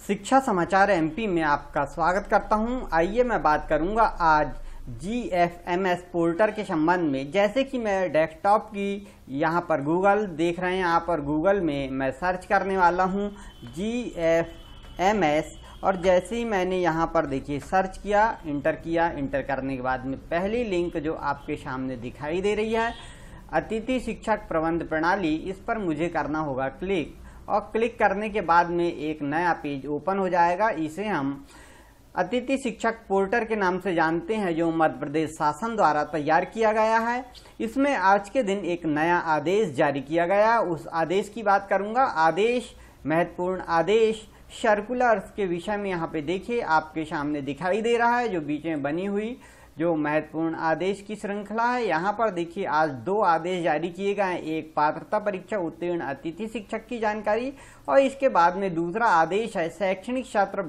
शिक्षा समाचार एमपी में आपका स्वागत करता हूं। आइए मैं बात करूंगा आज GFMS पोर्टल के संबंध में। जैसे कि मैं डेस्कटॉप की यहां पर गूगल देख रहे हैं आप, और गूगल में मैं सर्च करने वाला हूं GFMS, और जैसे ही मैंने यहां पर देखिए सर्च किया, इंटर करने के बाद में पहली लिंक जो आपके सामने दिखाई दे रही है अतिथि शिक्षक प्रबंध प्रणाली, इस पर मुझे करना होगा क्लिक, और क्लिक करने के बाद में एक नया पेज ओपन हो जाएगा। इसे हम अतिथि शिक्षक पोर्टल के नाम से जानते हैं, जो मध्य प्रदेश शासन द्वारा तैयार किया गया है। इसमें आज के दिन एक नया आदेश जारी किया गया, उस आदेश की बात करूंगा। आदेश, महत्वपूर्ण आदेश, सर्कुलर्स के विषय में यहाँ पे देखिए आपके सामने दिखाई दे रहा है, जो बीच में बनी हुई जो महत्वपूर्ण आदेश की श्रृंखला है। यहाँ पर देखिए आज दो आदेश जारी किए गए हैं, एक पात्रता परीक्षा उत्तीर्ण अतिथि शिक्षक की जानकारी, और इसके बाद में दूसरा आदेश है शैक्षणिक सत्र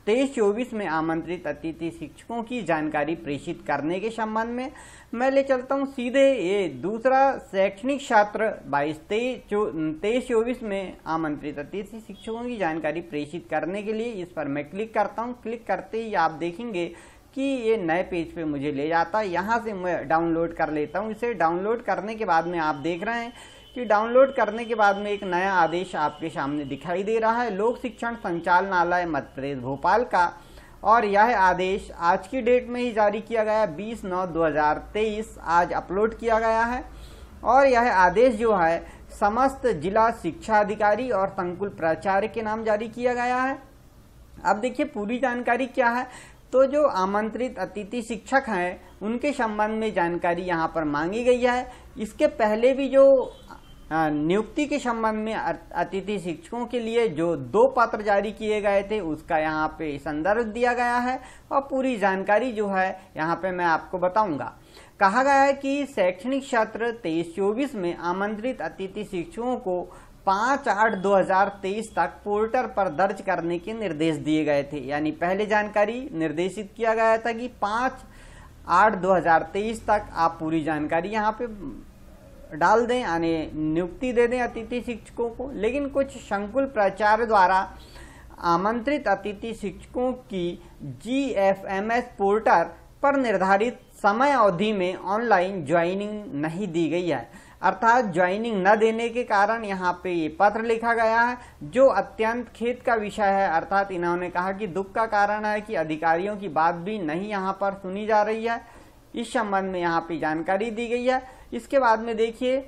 23-24 में आमंत्रित अतिथि शिक्षकों की जानकारी प्रेषित करने के संबंध में। मैं ले चलता हूं सीधे ये दूसरा शैक्षणिक सत्र 22-23-24 में आमंत्रित अतिथि शिक्षकों की जानकारी प्रेषित करने के लिए इस पर मैं क्लिक करता हूं। क्लिक करते ही आप देखेंगे कि ये नए पेज पे मुझे ले जाता है। यहाँ से मैं डाउनलोड कर लेता हूँ। इसे डाउनलोड करने के बाद में आप देख रहे हैं कि डाउनलोड करने के बाद में एक नया आदेश आपके सामने दिखाई दे रहा है, लोक शिक्षण संचालनालय मध्य प्रदेश भोपाल का, और यह आदेश आज की डेट में ही जारी किया गया 20/9/2023 आज अपलोड किया गया है। और यह आदेश जो है समस्त जिला शिक्षा अधिकारी और संकुल प्राचार्य के नाम जारी किया गया है। अब देखिए पूरी जानकारी क्या है। तो जो आमंत्रित अतिथि शिक्षक हैं उनके संबंध में जानकारी यहाँ पर मांगी गई है। इसके पहले भी जो नियुक्ति के संबंध में अतिथि शिक्षकों के लिए जो 2 पत्र जारी किए गए थे उसका यहाँ पे संदर्भ दिया गया है, और पूरी जानकारी जो है यहाँ पे मैं आपको बताऊंगा। कहा गया है कि शैक्षणिक सत्र 23-24 में आमंत्रित अतिथि शिक्षकों को 5/8/2023 तक पोर्टल पर दर्ज करने के निर्देश दिए गए थे। यानी पहले जानकारी निर्देशित किया गया था कि 5/8/2023 तक आप पूरी जानकारी यहाँ पे डाल दें, यानी नियुक्ति दे दें अतिथि शिक्षकों को। लेकिन कुछ संकुल प्राचार्य द्वारा आमंत्रित अतिथि शिक्षकों की GFMS पोर्टल पर निर्धारित समय अवधि में ऑनलाइन ज्वाइनिंग नहीं दी गई है, अर्थात ज्वाइनिंग न देने के कारण यहाँ पे ये पत्र लिखा गया है, जो अत्यंत खेद का विषय है। अर्थात इन्होंने कहा कि दुख का कारण है कि अधिकारियों की बात भी नहीं यहाँ पर सुनी जा रही है। इस संबंध में यहाँ पे जानकारी दी गई है। इसके बाद में देखिए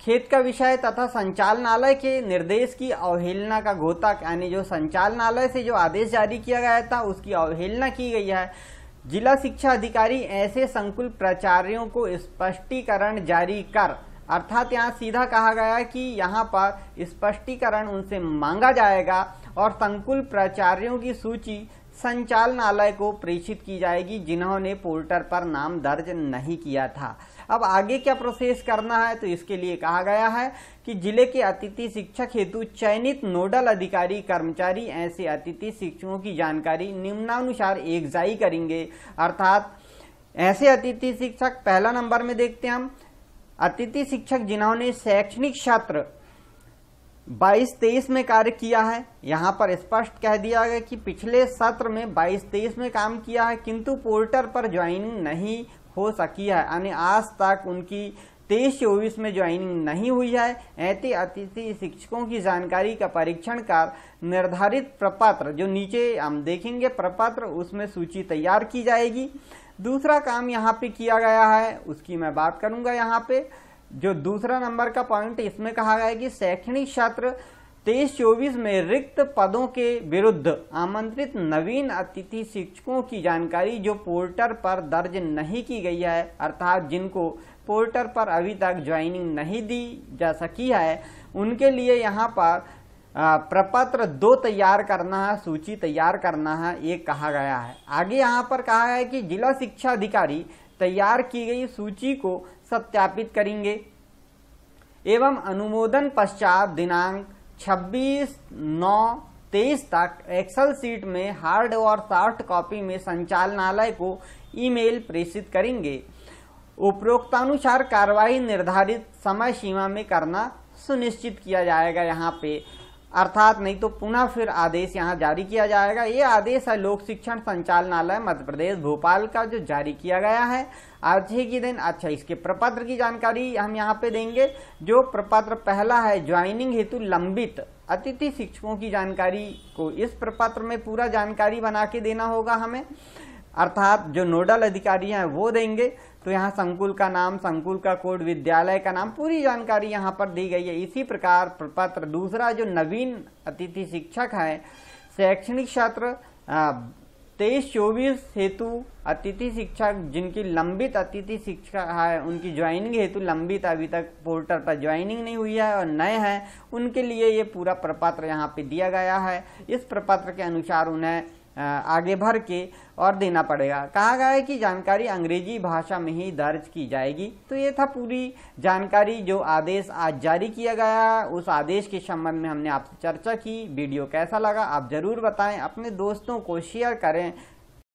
खेद का विषय तथा संचालनालय के निर्देश की अवहेलना का घोतक, यानी जो संचालनालय से जो आदेश जारी किया गया था उसकी अवहेलना की गई है। जिला शिक्षा अधिकारी ऐसे संकुल प्राचार्यों को स्पष्टीकरण जारी कर, अर्थात यहाँ सीधा कहा गया कि यहाँ पर स्पष्टीकरण उनसे मांगा जाएगा और संकुल प्राचार्यों की सूची संचालनालय को प्रेषित की जाएगी जिन्होंने पोर्टल पर नाम दर्ज नहीं किया था। अब आगे क्या प्रोसेस करना है, तो इसके लिए कहा गया है कि जिले के अतिथि शिक्षक हेतु चयनित नोडल अधिकारी कर्मचारी ऐसे अतिथि शिक्षकों की जानकारी निम्नानुसार एकजाई करेंगे। अर्थात ऐसे अतिथि शिक्षक, पहला नंबर में देखते हैं हम, अतिथि शिक्षक जिन्होंने शैक्षणिक सत्र 22-23 में कार्य किया है। यहाँ पर स्पष्ट कह दिया गया कि पिछले सत्र में 22-23 में काम किया है, किंतु पोर्टल पर ज्वाइनिंग नहीं हो सकी है, यानी आज तक उनकी 23-24 में ज्वाइनिंग नहीं हुई है। ऐसे अतिथि शिक्षकों की जानकारी का परीक्षण कर निर्धारित प्रपत्र, जो नीचे हम देखेंगे प्रपत्र, उसमें सूची तैयार की जाएगी। दूसरा काम यहाँ पे किया गया है, उसकी मैं बात करूंगा। यहाँ पे जो दूसरा नंबर का पॉइंट, इसमें कहा गया है कि शैक्षणिक सत्र 23-24 में रिक्त पदों के विरुद्ध आमंत्रित नवीन अतिथि शिक्षकों की जानकारी जो पोर्टल पर दर्ज नहीं की गई है, अर्थात जिनको पोर्टल पर अभी तक ज्वाइनिंग नहीं दी जा सकी है, उनके लिए यहाँ पर प्रपत्र 2 तैयार करना है, सूची तैयार करना है, ये कहा गया है। आगे यहाँ पर कहा है कि जिला शिक्षा अधिकारी तैयार की गई सूची को सत्यापित करेंगे एवं अनुमोदन पश्चात दिनांक 26/9/23 तक एक्सेल सीट में हार्ड और सॉफ्ट कॉपी में संचालनालय को ईमेल प्रेषित करेंगे। उपरोक्तानुसार कार्रवाई निर्धारित समय सीमा में करना सुनिश्चित किया जाएगा यहाँ पे, अर्थात नहीं तो पुनः फिर आदेश यहाँ जारी किया जाएगा। ये आदेश है लोक शिक्षण संचालनालय मध्य प्रदेश भोपाल का जो जारी किया गया है आज ही के दिन। अच्छा, इसके प्रपत्र की जानकारी हम यहाँ पे देंगे। जो प्रपत्र पहला है, ज्वाइनिंग हेतु लंबित अतिथि शिक्षकों की जानकारी को इस प्रपत्र में पूरा जानकारी बना के देना होगा हमें, अर्थात जो नोडल अधिकारी हैं वो देंगे। तो यहाँ संकुल का नाम, संकुल का कोड, विद्यालय का नाम, पूरी जानकारी यहाँ पर दी गई है। इसी प्रकार प्रपत्र दूसरा, जो नवीन अतिथि शिक्षक हैं, शैक्षणिक सत्र 23-24 हेतु अतिथि शिक्षक जिनकी लंबित अतिथि शिक्षक है उनकी ज्वाइनिंग हेतु लंबित, अभी तक पोर्टल पर ज्वाइनिंग नहीं हुई है और नए हैं, उनके लिए ये पूरा प्रपत्र यहाँ पे दिया गया है। इस प्रपत्र के अनुसार उन्हें आगे भर के और देना पड़ेगा। कहा गया है कि जानकारी अंग्रेजी भाषा में ही दर्ज की जाएगी। तो ये था पूरी जानकारी जो आदेश आज जारी किया गया, उस आदेश के संबंध में हमने आपसे चर्चा की। वीडियो कैसा लगा आप जरूर बताएं, अपने दोस्तों को शेयर करें